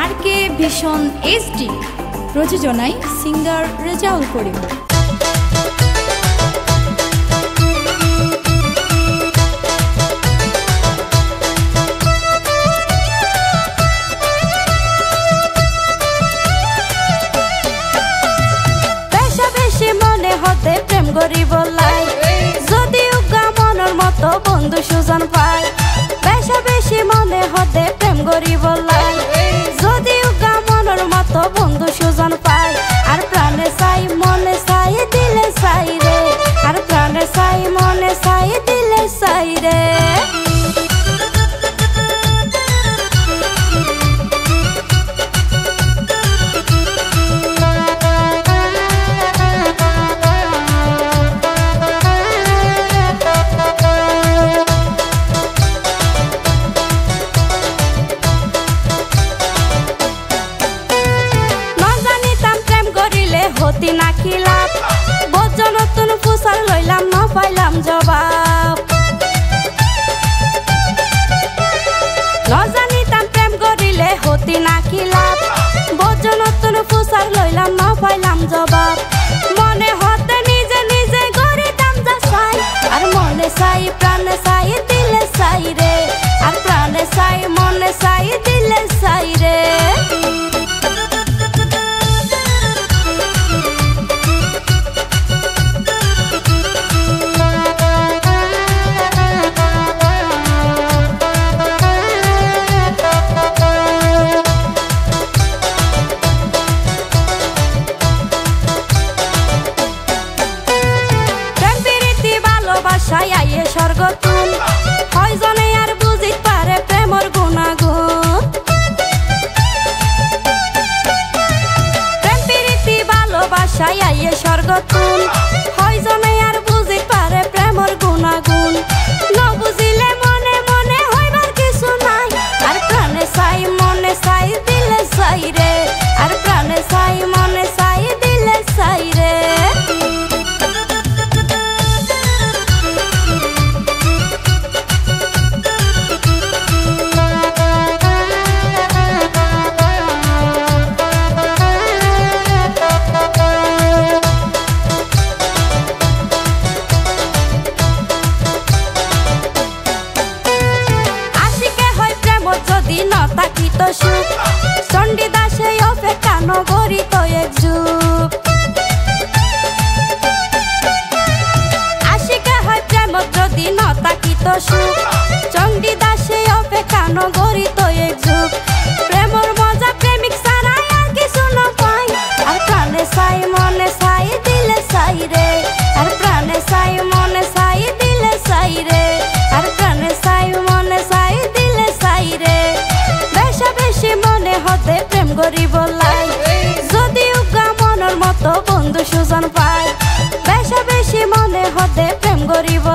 আরকে vision HD প্রযোজনায় singer Rezaul Karim. প্রেম গরিব লাই যদি উগা মনের মতো বন্ধু সুজন পায়, বেশা বেশি মনে হতে প্রেম গরিব লাই যদি উগা মনের মতো বন্ধু সুজন পায়। আর প্রাণে চাই মনে চাই দিলে চাই রে, আর প্রাণে চাই মনে চাই দিলে চাই রে। হতি না খিলাপ বোঝ নতুন ফুসার লইলাম না পাইলাম জবাব। জানিতাম প্রেম করিলে হতি না খিলাপ বোঝ নতুন ফুসার লইলাম না পাইলাম জবাব। মনে হতে নিজে নিজে গড়িতাম যা চাই, আর মনে চাই প্রাণে চাই দিলে চাই রে, আর প্রাণে চাই মনে চাই দিলে চাই রে। আইয়ে স্বর্গ তুন হয়জনে আর বুঝিত পারে প্রেমর গুণাগুণ। প্রেম প্রীতি ভালোবাসায় আইয়ে স্বর্গ তুন হয়জনে আর বুঝিত পারে প্রেমর গুণাগুণ। ন বুঝিলে মনে মনে হইবার কিছু নাই, আর প্রাণে চাই মনে চাই দিলে চাই রে, আর প্রাণে চাই মনে চাই দিলে চাই রে। থাকিত সুখ চণ্ডীদাসে অপেক্ষা নগরিত এক যুগ। আশিকা হয় প্রেম যদি ন থাকিত সুখ চণ্ডীদাসে অপেক্ষা নগরিত এক যুগ। প্রেমর মজা প্রেমিক ছাড়াই আর কিছু না পাই, আর প্রাণে চাই মনে চাই দিলে চাই রে, আর প্রাণে চাই মনে চাই দিলে চাই রে, আর প্রাণে চাই মনে চাই দিলে চাই রে। বেশি মনে হতে প্রেম গরিব লাই যদি উগা মনের মতো বন্ধু সুজন পায়, বেশা বেশি মনে হতে প্রেম গরিব